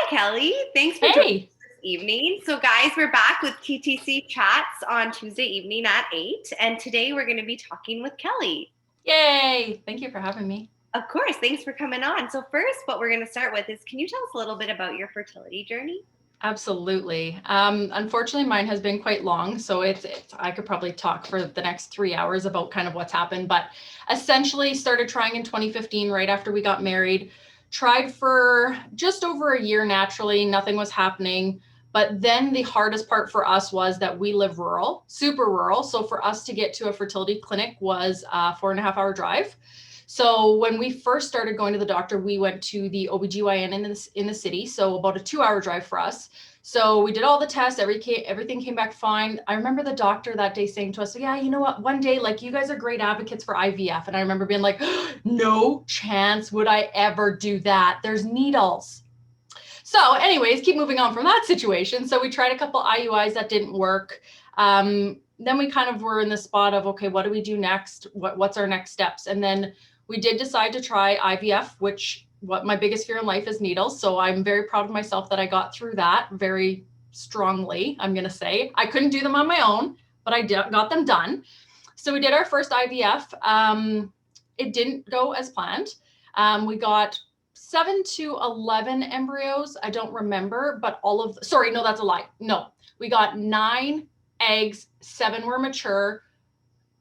Kelly. Thanks for joining Hey, us this evening. So, guys, we're back with TTC Chats on Tuesday evening at 8. And today we're going to be talking with Kelly. yay. Thank you for having me. Of course. Thanks for coming on. So, first, what we're going to start with is can you tell us a little bit about your fertility journey? Absolutely. Unfortunately, mine has been quite long, so I could probably talk for the next 3 hours about kind of what's happened, but essentially started trying in 2015, right after we got married. Tried for just over a year naturally, nothing was happening. But then the hardest part for us was that we live rural, super rural. So for us to get to a fertility clinic was a 4.5 hour drive. So when we first started going to the doctor, we went to the OBGYN in the city. So about a 2 hour drive for us. So we did all the tests, everything came back fine. I remember the doctor that day saying to us, yeah, you know what, one day, like, you guys are great advocates for IVF. And I remember being like, no chance would I ever do that. There's needles. So anyways, keep moving on from that situation. So we tried a couple IUIs that didn't work. Then we kind of were in the spot of, okay, what do we do next? What's our next steps? And then we did decide to try IVF, which what my biggest fear in life is needles. So I'm very proud of myself that I got through that very strongly. I'm going to say I couldn't do them on my own, but I got them done. So we did our first IVF. It didn't go as planned. We got 7 to 11 embryos. I don't remember, but sorry, no, that's a lie. No, we got 9 eggs, 7 were mature,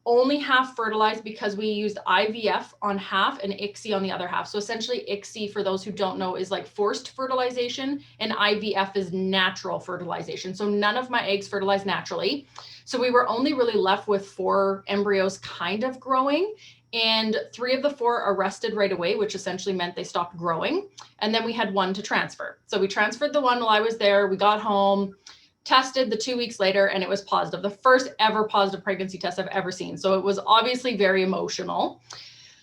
only half fertilized because we used IVF on half and ICSI on the other half. So essentially ICSI, for those who don't know, is like forced fertilization, and IVF is natural fertilization. So none of my eggs fertilized naturally. So we were only really left with 4 embryos kind of growing, and 3 of the 4 arrested right away, which essentially meant they stopped growing. And then we had 1 to transfer. So we transferred the 1 while I was there. We got home, tested the 2 weeks later, and it was positive. The first ever positive pregnancy test I've ever seen. So it was obviously very emotional.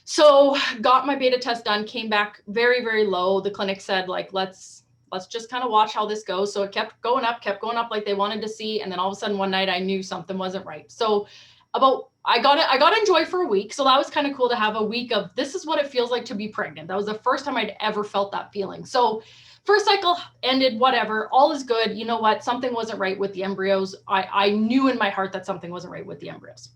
So got my beta test done, came back very, very low. The clinic said, like, let's just kind of watch how this goes. So it kept going up like they wanted to see. And then all of a sudden one night I knew something wasn't right. So I got enjoy for a week. So that was kind of cool to have a week of, this is what it feels like to be pregnant. That was the first time I'd ever felt that feeling. So first cycle ended, whatever, all is good. You know what? Something wasn't right with the embryos. I knew in my heart that something wasn't right with the embryos.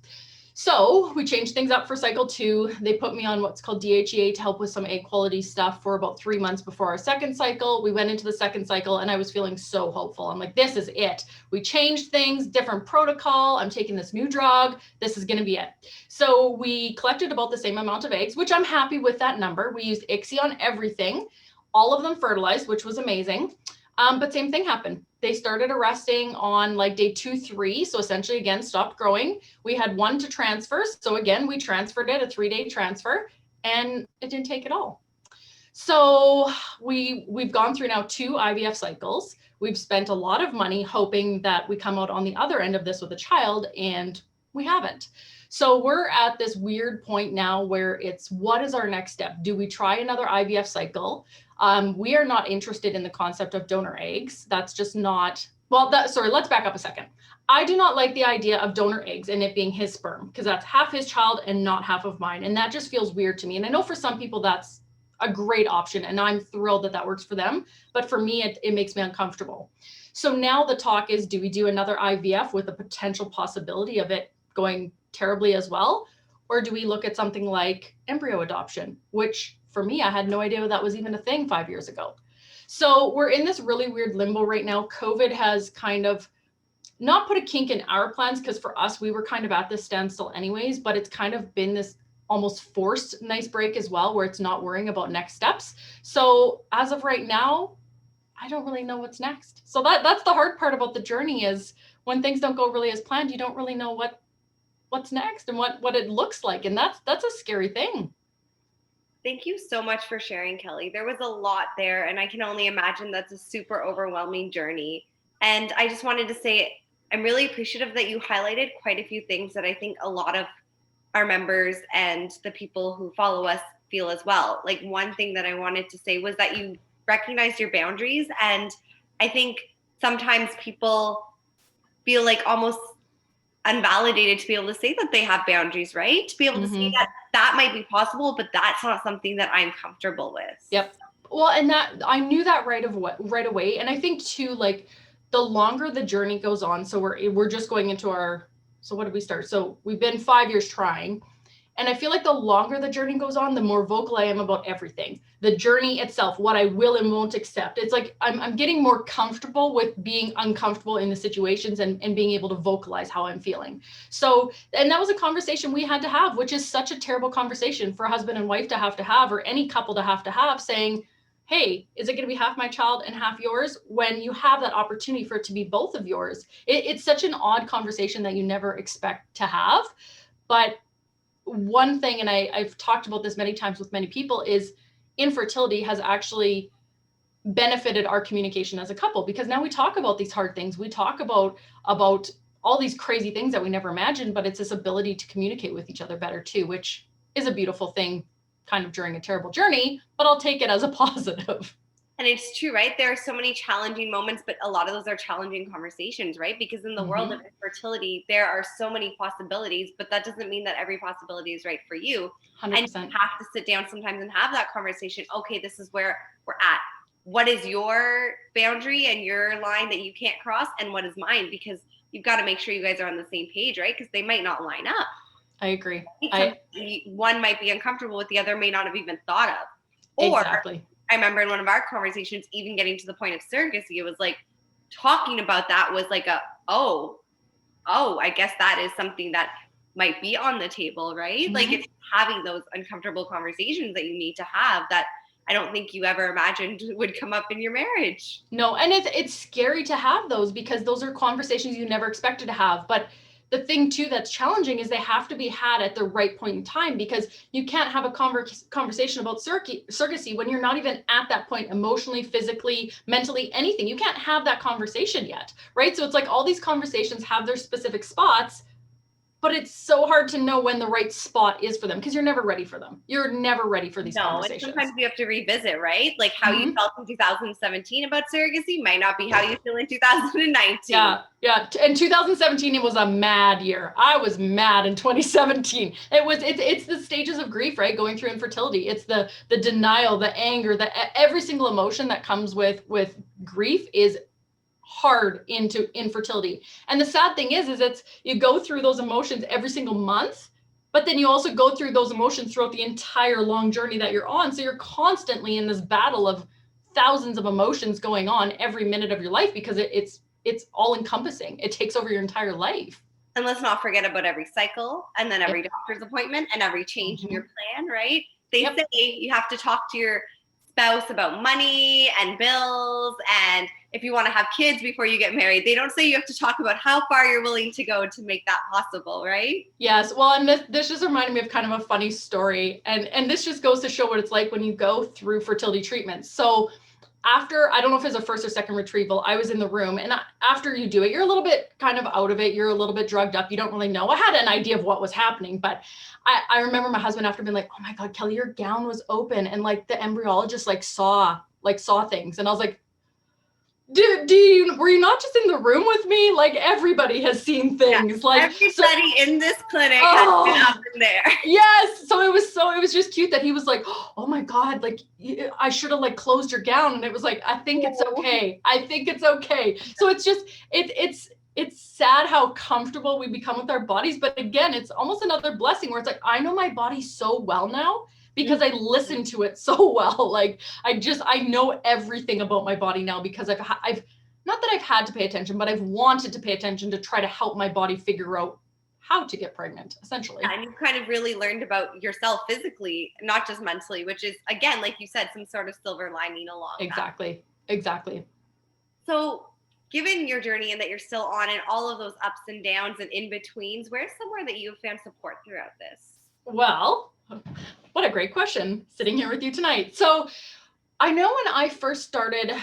So we changed things up for cycle 2. They put me on what's called DHEA to help with some egg quality stuff for about 3 months before our second cycle. We went into the second cycle and I was feeling so hopeful. I'm like, this is it. We changed things, different protocol. I'm taking this new drug. This is going to be it. So we collected about the same amount of eggs, which I'm happy with that number. We used ICSI on everything. All of them fertilized, which was amazing. But same thing happened. They started arresting on like day 2, 3. So essentially, again, stopped growing. We had 1 to transfer. So again, we transferred it, a 3-day transfer, and it didn't take at all. So we've gone through now 2 IVF cycles. We've spent a lot of money hoping that we come out on the other end of this with a child, and we haven't. So we're at this weird point now where it's, what is our next step? Do we try another IVF cycle? We are not interested in the concept of donor eggs. That's just not, sorry, let's back up a second. I do not like the idea of donor eggs and it being his sperm, because that's half his child and not half of mine. And that just feels weird to me. And I know for some people that's a great option, and I'm thrilled that that works for them. But for me, it makes me uncomfortable. So now the talk is, do we do another IVF with a potential possibility of it going terribly as well? Or do we look at something like embryo adoption, which for me, I had no idea that was even a thing 5 years ago. So we're in this really weird limbo right now. COVID has kind of not put a kink in our plans, because for us, we were kind of at this standstill anyways, but it's kind of been this almost forced nice break as well, where it's not worrying about next steps. So as of right now, I don't really know what's next. So that's the hard part about the journey, is when things don't go really as planned, you don't really know what's next and what it looks like. And that's a scary thing. Thank you so much for sharing, Kelly. There was a lot there, and I can only imagine that's a super overwhelming journey. And I just wanted to say, I'm really appreciative that you highlighted quite a few things that I think a lot of our members and the people who follow us feel as well. Like, one thing that I wanted to say was that you recognized your boundaries. And I think sometimes people feel like almost unvalidated to be able to say that they have boundaries, right? To be able to say that that might be possible, but that's not something that I'm comfortable with. Yep. Well, and that I knew that right away. And I think too, like the longer the journey goes on, so we're just going into our, so what did we start? So we've been 5 years trying. And I feel like the longer the journey goes on, the more vocal I am about everything. The journey itself, what I will and won't accept. It's like I'm getting more comfortable with being uncomfortable in the situations and being able to vocalize how I'm feeling. So, and that was a conversation we had to have, which is such a terrible conversation for a husband and wife to have, or any couple to have, saying, hey, is it going to be half my child and half yours, when you have that opportunity for it to be both of yours? It's such an odd conversation that you never expect to have. But one thing, and I've talked about this many times with many people, is infertility has actually benefited our communication as a couple, because now we talk about these hard things. We talk about all these crazy things that we never imagined, but it's this ability to communicate with each other better too, which is a beautiful thing kind of during a terrible journey, but I'll take it as a positive. And it's true, right? There are so many challenging moments, but a lot of those are challenging conversations, right? Because in the world of infertility, there are so many possibilities, but that doesn't mean that every possibility is right for you. 100%. And you have to sit down sometimes and have that conversation. Okay, this is where we're at. What is your boundary and your line that you can't cross? And what is mine? Because you've got to make sure you guys are on the same page, right? Because they might not line up. I agree. One might be uncomfortable with, the other may not have even thought of. Or, exactly. I remember in one of our conversations, even getting to the point of surrogacy, it was like talking about that was like oh, I guess that is something that might be on the table, right? Mm-hmm. Like it's having those uncomfortable conversations that you need to have that I don't think you ever imagined would come up in your marriage. No, and it's scary to have those, because those are conversations you never expected to have. But the thing too that's challenging is they have to be had at the right point in time, because you can't have a conversation about surrogacy when you're not even at that point emotionally, physically, mentally, anything. You can't have that conversation yet, right? So it's like all these conversations have their specific spots, but it's so hard to know when the right spot is for them, because you're never ready for them. You're never ready for these conversations. And sometimes you have to revisit, right? Like how you felt in 2017 about surrogacy might not be how you feel in 2019. Yeah. In 2017, it was a mad year. I was mad in 2017. It's the stages of grief, right? Going through infertility. It's the denial, the anger, every single emotion that comes with grief is hard into infertility. And the sad thing is it's, you go through those emotions every single month, but then you also go through those emotions throughout the entire long journey that you're on. So you're constantly in this battle of thousands of emotions going on every minute of your life, because it's all encompassing. It takes over your entire life. And let's not forget about every cycle, and then every doctor's appointment, and every change in your plan, right? They say you have to talk to your spouse about money and bills, and if you want to have kids before you get married. They don't say you have to talk about how far you're willing to go to make that possible, right? Yes. Well, and this just reminded me of kind of a funny story, and this just goes to show what it's like when you go through fertility treatments. So after, I don't know if it's a first or second retrieval, I was in the room, and after you do it, you're a little bit kind of out of it. You're a little bit drugged up. You don't really know. I had an idea of what was happening, but I remember my husband after being like, oh my God, Kelly, your gown was open. And like the embryologist saw things. And I was like, were you not just in the room with me? Like everybody has seen things. Yeah, everybody in this clinic has been up in there. Yes. So it was just cute that he was like, oh my God, like I should have closed your gown. And it was like, I think it's okay. I think it's okay. So it's just, it's sad how comfortable we become with our bodies. But again, it's almost another blessing where it's like, I know my body so well now, because I listen to it so well. Like I know everything about my body now, because I've not that I've had to pay attention, but I've wanted to pay attention to try to help my body figure out how to get pregnant, essentially. And you kind of really learned about yourself physically, not just mentally, which is, again, like you said, some sort of silver lining along Exactly. So given your journey and that you're still on, and all of those ups and downs and in-betweens, where's somewhere that you have found support throughout this? Well, what a great question, sitting here with you tonight. So I know when I first started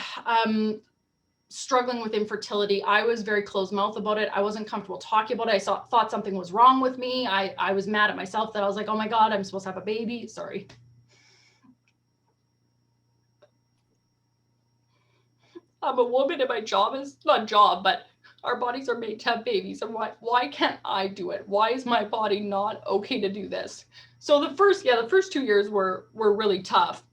struggling with infertility, I was very closed-mouthed about it. I wasn't comfortable talking about it. I thought something was wrong with me. I was mad at myself that I was like, oh my God, I'm supposed to have a baby. Sorry. I'm a woman and my job is not job, but our bodies are made to have babies. And why can't I do it? Why is my body not okay to do this? So the first 2 years were really tough.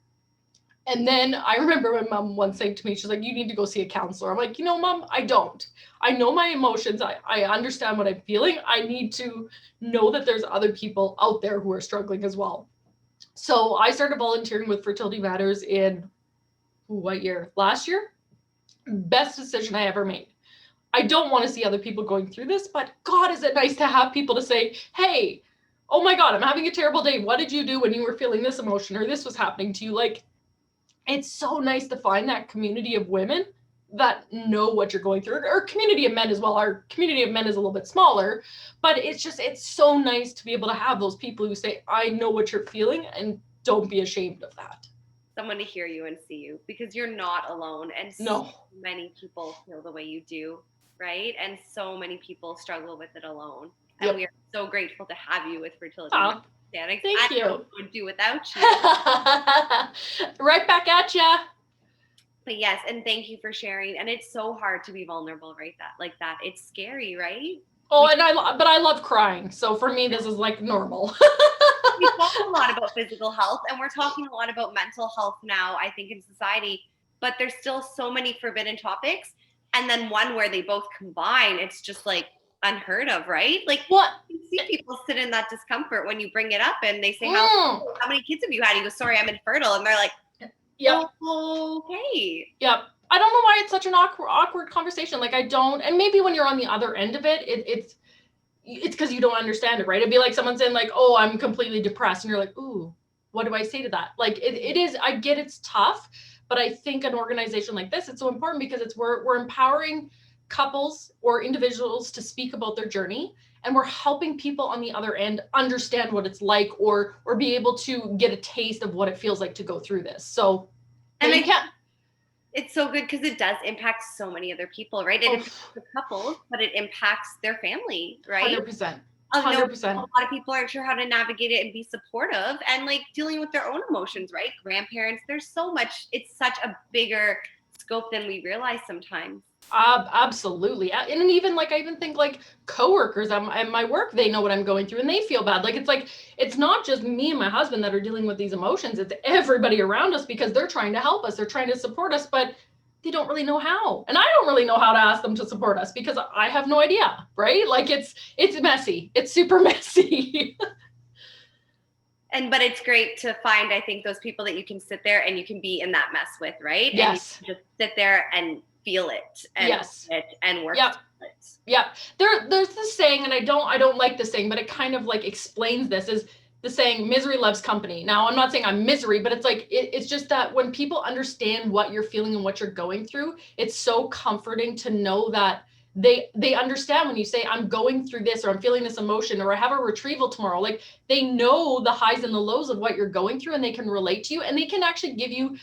And then I remember my mom once saying to me, she's like, you need to go see a counselor. I'm like, Mom, I don't. I know my emotions. I understand what I'm feeling. I need to know that there's other people out there who are struggling as well. So I started volunteering with Fertility Matters in what year? Last year? Best decision I ever made. I don't want to see other people going through this, but God, is it nice to have people to say, hey, oh my God, I'm having a terrible day. What did you do when you were feeling this emotion or this was happening to you? Like, it's so nice to find that community of women that know what you're going through, or community of men as well. Our community of men is a little bit smaller, but it's so nice to be able to have those people who say, I know what you're feeling, and don't be ashamed of that. Someone to hear you and see you, because you're not alone, and so No. many people feel the way you do, right? And so many people struggle with it alone. And Yep. we are so grateful to have you with Fertility. Thank I you. don't know what we would do without you. Right back at ya. But yes, and thank you for sharing. And it's so hard to be vulnerable, right? Like that. It's scary, right? Oh, and I love crying. So for me, this is like normal. We talk a lot about physical health, and we're talking a lot about mental health now, I think, in society, but there's still so many forbidden topics. And then one where they both combine, it's just like unheard of, right? Like, What? you see people sit in that discomfort when you bring it up and they say, how many kids have you had? You go, sorry, I'm infertile. And they're like, yep. Oh, okay. Yep. I don't know why it's such an awkward conversation. Like, I don't, and maybe when you're on the other end of it, it's because you don't understand it, right? It'd be like someone saying like, oh, I'm completely depressed. And you're like, ooh, what do I say to that? Like, it is, I get it's tough, but I think an organization like this, it's so important because we're empowering couples or individuals to speak about their journey, and we're helping people on the other end understand what it's like, or be able to get a taste of what it feels like to go through this. So, and you can't. It's so good because it does impact so many other people, right? It impacts the couples, but it impacts their family, right? 100%. 100%. A lot of people aren't sure how to navigate it and be supportive, and like dealing with their own emotions, right? Grandparents, there's so much, it's such a bigger scope than we realize sometimes. Absolutely. And even like, I even think like coworkers at my work, they know what I'm going through and they feel bad. Like, it's not just me and my husband that are dealing with these emotions. It's everybody around us, because they're trying to help us. They're trying to support us, but they don't really know how. And I don't really know how to ask them to support us because I have no idea, right? Like, it's messy. It's super messy. But it's great to find, I think, those people that you can sit there and you can be in that mess with, right? Yes. And you just sit there and feel it and yes. it and work yep. through it. Yep. There's this saying, and I don't like this saying, but it kind of like explains this, is the saying, misery loves company. Now, I'm not saying I'm misery, but it's like, it's just that when people understand what you're feeling and what you're going through, it's so comforting to know that they understand when you say, I'm going through this, or I'm feeling this emotion, or I have a retrieval tomorrow. Like, they know the highs and the lows of what you're going through, and they can relate to you, and they can actually give you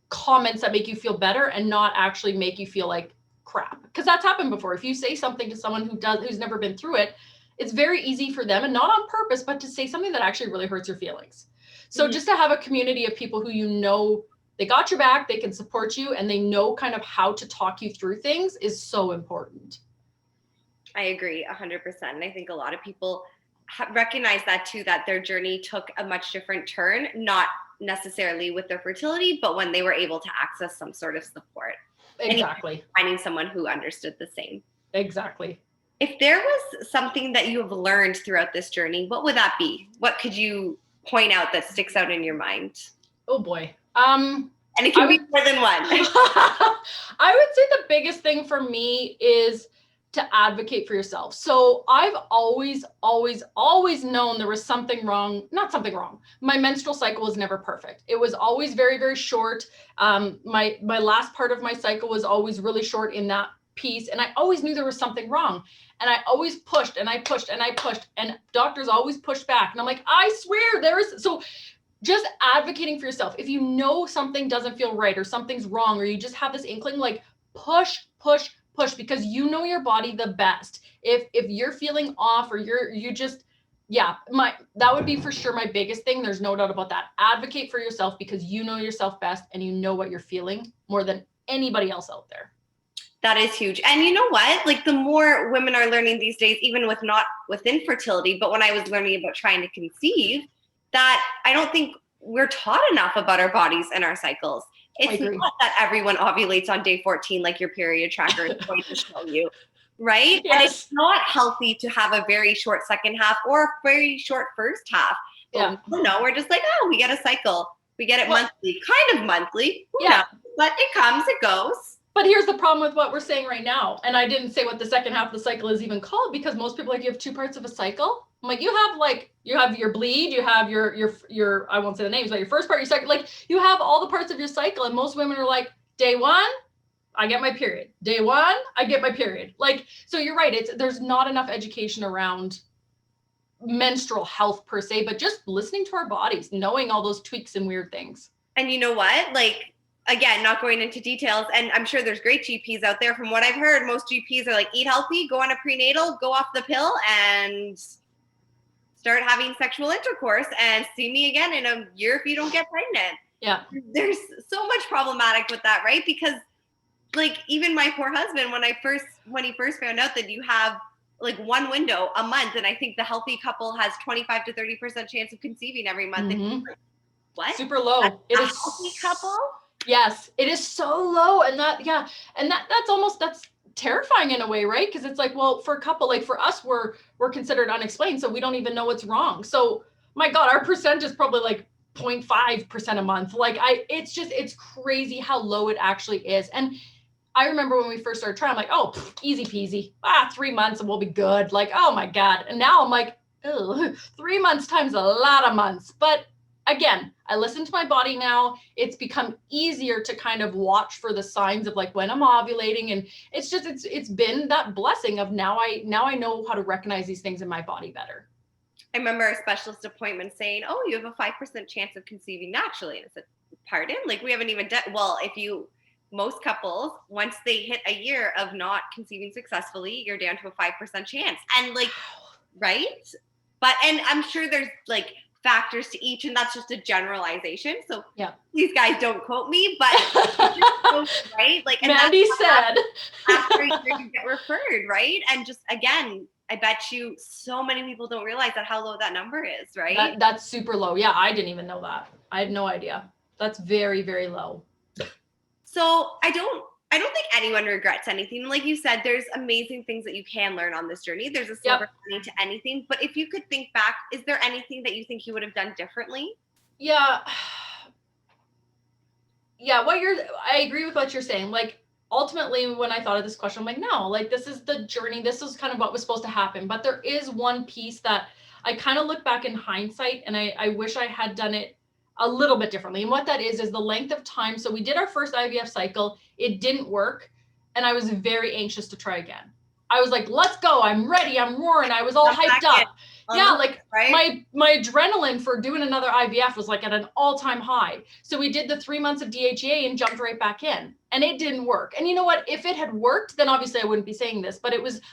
comments that make you feel better and not actually make you feel like crap. Because that's happened before. If you say something to someone who's never been through it, it's very easy for them, and not on purpose, but to say something that actually really hurts your feelings. So just to have a community of people who, they got your back, they can support you, and they know kind of how to talk you through things is so important. I agree 100%. And I think a lot of people recognize that too, that their journey took a much different turn, not necessarily with their fertility, but when they were able to access some sort of support. Exactly. And finding someone who understood the same. Exactly. If there was something that you have learned throughout this journey, what would that be? What could you point out that sticks out in your mind? Oh boy. And it can be more than one. I would say the biggest thing for me is to advocate for yourself. So I've always known there was something wrong. Not something wrong. My menstrual cycle was never perfect. It was always very, very short. My last part of my cycle was always really short in that piece. And I always knew there was something wrong. And I always pushed and I pushed and I pushed, and doctors always pushed back. And I'm like, I swear so just advocating for yourself. If you know something doesn't feel right, or something's wrong, or you just have this inkling, like push, because you know your body the best. If you're feeling off, or that would be for sure my biggest thing. There's no doubt about that. Advocate for yourself, because you know yourself best, and you know what you're feeling more than anybody else out there. That is huge. And you know what? Like, the more women are learning these days, even not with infertility, but when I was learning about trying to conceive, that I don't think we're taught enough about our bodies and our cycles. It's not that everyone ovulates on day 14 like your period tracker is going to show you, right? Yes. And it's not healthy to have a very short second half or a very short first half. But no, we're just like, oh, we get a cycle. We get it monthly, kind of monthly. Who knows? But it comes, it goes. But here's the problem with what we're saying right now. And I didn't say what the second half of the cycle is even called, because most people you have 2 parts of a cycle. I'm like, you have your bleed, you have your I won't say the names, but your first part, your second, you have all the parts of your cycle. And most women are like, day 1, I get my period. Day 1, I get my period. So you're right. There's not enough education around menstrual health per se, but just listening to our bodies, knowing all those tweaks and weird things. And you know what? Again, not going into details, and I'm sure there's great GPs out there. From what I've heard, most GPs are like, eat healthy, go on a prenatal, go off the pill, and start having sexual intercourse, and see me again in a year if you don't get pregnant. Yeah. There's so much problematic with that, right? Because even my poor husband, when he first found out that you have one window a month, and I think the healthy couple has 25 to 30% chance of conceiving every month. Mm-hmm. And he's like, what? Super low. It is healthy couple? Yes, it is so low. And that's terrifying in a way, right? Because it's well, for a couple, for us, we're considered unexplained, so we don't even know what's wrong. So my God, our percent is probably 0.5% a month. It's crazy how low it actually is. And I remember when we first started trying, I'm like, oh, easy peasy. 3 months and we'll be good. Oh my God. And now I'm like, 3 months times a lot of months. But again, I listen to my body now. It's become easier to kind of watch for the signs of when I'm ovulating. And it's been that blessing of now I know how to recognize these things in my body better. I remember a specialist appointment saying, oh, you have a 5% chance of conceiving naturally. And I said, pardon? We haven't even done, most couples, once they hit a year of not conceiving successfully, you're down to a 5% chance. And right? But, and I'm sure there's factors to each, and that's just a generalization. So these guys don't quote me, but right? And Mandy said after a year you get referred, right? And just again, I bet you so many people don't realize how low that number is, right? That's super low. Yeah, I didn't even know that. I had no idea. That's very, very low. So I don't think anyone regrets anything. Like you said, there's amazing things that you can learn on this journey. There's a silver lining to anything. But if you could think back, is there anything that you think you would have done differently? Yeah. I agree with what you're saying. Ultimately, when I thought of this question, I'm like, no, this is the journey. This is kind of what was supposed to happen. But there is one piece that I kind of look back in hindsight, and I wish I had done it a little bit differently. And what that is the length of time. So we did our first IVF cycle. It didn't work. And I was very anxious to try again. I was like, let's go. I'm ready. I'm roaring. I was all hyped up. Right? My adrenaline for doing another IVF was at an all-time high. So we did the 3 months of DHEA and jumped right back in. And it didn't work. And you know what? If it had worked, then obviously I wouldn't be saying this. But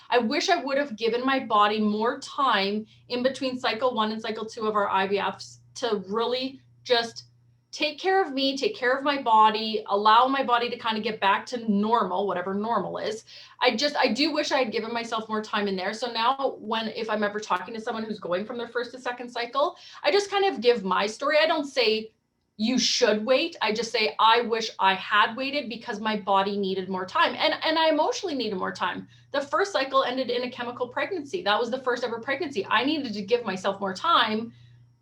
I wish I would have given my body more time in between cycle 1 and cycle 2 of our IVFs to really just take care of me, take care of my body, allow my body to kind of get back to normal, whatever normal is. I do wish I had given myself more time in there. So now if I'm ever talking to someone who's going from their first to second cycle, I just kind of give my story. I don't say you should wait. I just say, I wish I had waited because my body needed more time. And I emotionally needed more time. The first cycle ended in a chemical pregnancy. That was the first ever pregnancy. I needed to give myself more time,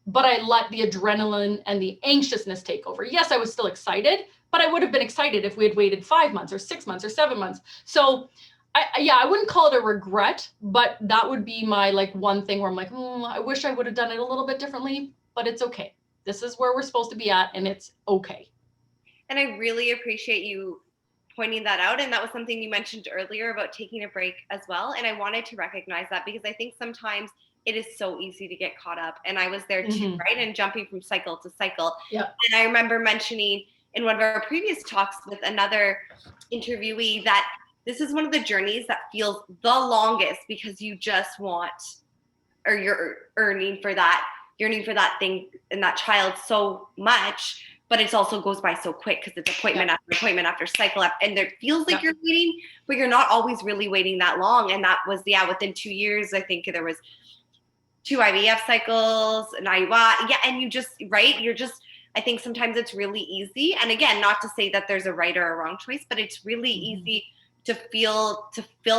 but I let the adrenaline and the anxiousness take over. Yes, I was still excited, but I would have been excited if we had waited 5 months or 6 months or 7 months. So I wouldn't call it a regret, but that would be my one thing where I'm like, I wish I would have done it a little bit differently, but it's okay. This is where we're supposed to be at, and it's okay. And I really appreciate you pointing that out. And that was something you mentioned earlier about taking a break as well. And I wanted to recognize that because I think sometimes it is so easy to get caught up. And I was there too, right? And jumping from cycle to cycle. Yep. And I remember mentioning in one of our previous talks with another interviewee that this is one of the journeys that feels the longest because you just want, or you're yearning for that thing and that child so much, but it also goes by so quick because it's appointment after appointment after cycle up, and it feels like you're waiting, but you're not always really waiting that long. And that was, within 2 years, I think there was 2 IVF cycles, and IUI. Yeah. And you just, right. You're just I think sometimes it's really easy. And again, not to say that there's a right or a wrong choice, but it's really easy to fill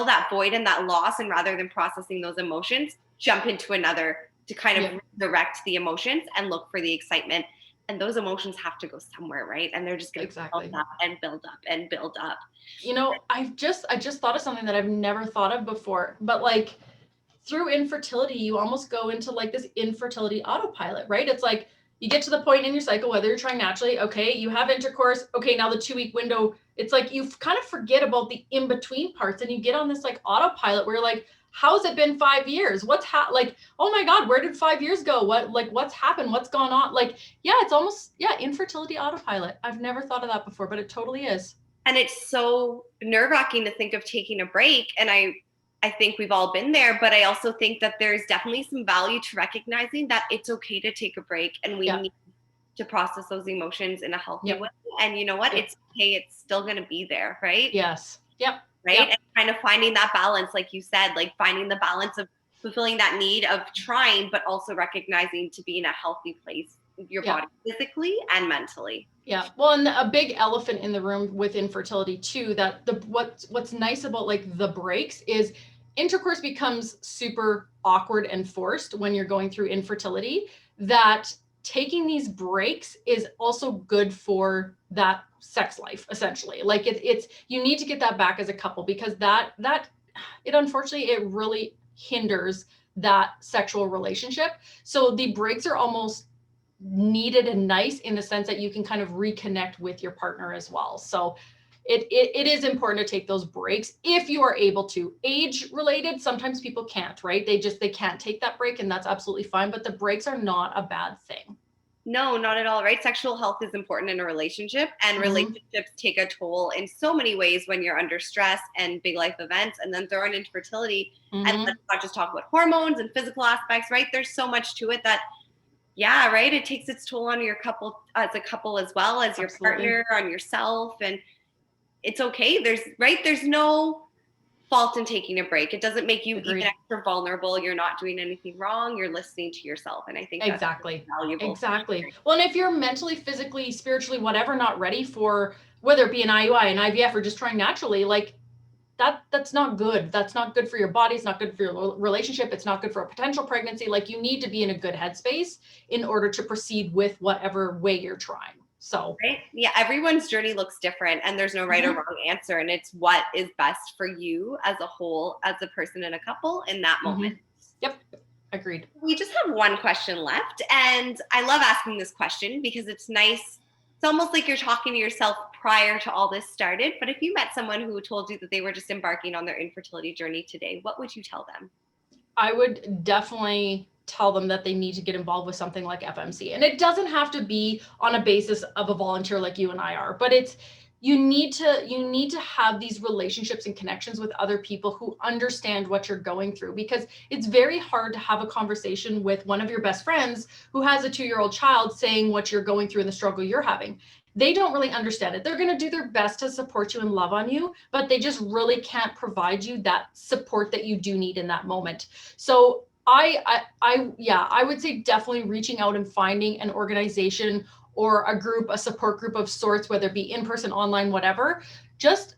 that void and that loss. And rather than processing those emotions, jump into another to kind of direct the emotions and look for the excitement. And those emotions have to go somewhere, right? And they're just going to build up and build up and build up. You know, I just thought of something that I've never thought of before, but like through infertility, you almost go into like this infertility autopilot, right? It's like you get to the point in your cycle, whether you're trying naturally, okay, you have intercourse, okay, now the 2-week window, it's like you kind of forget about the in-between parts and you get on this like autopilot where you're like, how's it been 5 years? What's like, oh my God, where did 5 years go? What's happened? What's gone on? Like, yeah, it's almost, infertility autopilot. I've never thought of that before, but it totally is. And it's so nerve-wracking to think of taking a break. And I think we've all been there, but I also think that there's definitely some value to recognizing that it's okay to take a break and we need to process those emotions in a healthy way. And you know what? It's okay. It's still going to be there, right? Yes. Yep. Right. And kind of finding that balance, like you said, like finding the balance of fulfilling that need of trying, but also recognizing to be in a healthy place, your body physically and mentally. Yeah. Well, and a big elephant in the room with infertility too, that what's nice about like the breaks is intercourse becomes super awkward and forced when you're going through infertility, that taking these breaks is also good for that sex life, essentially. Like it's you need to get that back as a couple, because that it unfortunately it really hinders that sexual relationship. So the breaks are almost needed and nice in the sense that you can kind of reconnect with your partner as well. So it is important to take those breaks if you are able to. Age related, sometimes people can't, right? They can't take that break, and that's absolutely fine, but the breaks are not a bad thing. No, not at all, right? Sexual health is important in a relationship, and relationships take a toll in so many ways when you're under stress and big life events, and then throw in infertility. And let's not just talk about hormones and physical aspects, right? There's so much to it that, right? It takes its toll on your couple as a couple, as well as your partner, on yourself. And it's okay. There's no fault in taking a break. It doesn't make you even extra vulnerable. You're not doing anything wrong. You're listening to yourself. And I think that's valuable. Exactly. Well, and if you're mentally, physically, spiritually, whatever, not ready for whether it be an IUI, an IVF, or just trying naturally, like that's not good. That's not good for your body. It's not good for your relationship. It's not good for a potential pregnancy. Like you need to be in a good headspace in order to proceed with whatever way you're trying. So, right? Yeah, everyone's journey looks different, and there's no right or wrong answer. And it's what is best for you as a whole, as a person in a couple in that moment. Yep. Agreed. We just have one question left. And I love asking this question because it's nice. It's almost like you're talking to yourself prior to all this started. But if you met someone who told you that they were just embarking on their infertility journey today, what would you tell them? I would definitely tell them that they need to get involved with something like FMC. And it doesn't have to be on a basis of a volunteer like you and I are, but you need to have these relationships and connections with other people who understand what you're going through, because it's very hard to have a conversation with one of your best friends who has a 2-year-old child saying what you're going through and the struggle you're having. They don't really understand it. They're going to do their best to support you and love on you, but they just really can't provide you that support that you do need in that moment. So I would say definitely reaching out and finding an organization or a group, a support group of sorts, whether it be in person, online, whatever, just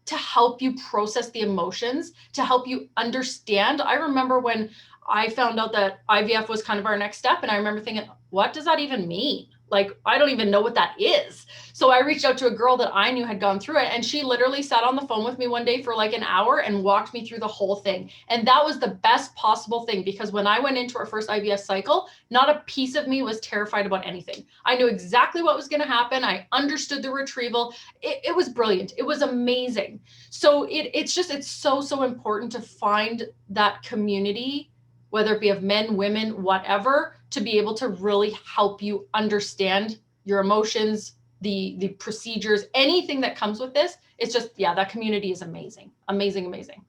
to help you process the emotions, to help you understand. I remember when I found out that IVF was kind of our next step, and I remember thinking, what does that even mean? Like, I don't even know what that is. So I reached out to a girl that I knew had gone through it, and she literally sat on the phone with me one day for like an hour and walked me through the whole thing. And that was the best possible thing, because when I went into our first IVF cycle, not a piece of me was terrified about anything. I knew exactly what was going to happen. I understood the retrieval. It was brilliant. It was amazing. So it's so important to find that community, whether it be of men, women, whatever, to be able to really help you understand your emotions, the procedures, anything that comes with this. It's just, that community is amazing. Amazing, amazing.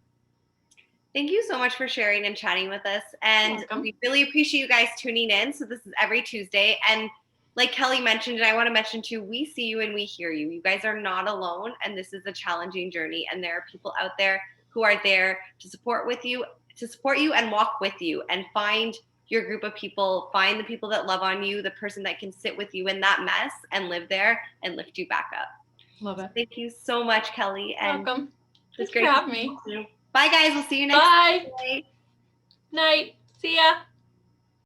Thank you so much for sharing and chatting with us. And we really appreciate you guys tuning in. So this is every Tuesday. And like Kelly mentioned, and I want to mention too, we see you and we hear you. You guys are not alone. And this is a challenging journey. And there are people out there who are there to support you and walk with you and find your group of people, find the people that love on you, the person that can sit with you in that mess and live there and lift you back up. Love it. Thank you so much, Kelly. And Welcome. it's Thanks for great to having see me. you. Bye, guys. We'll see you next Bye. Friday. Night. See ya.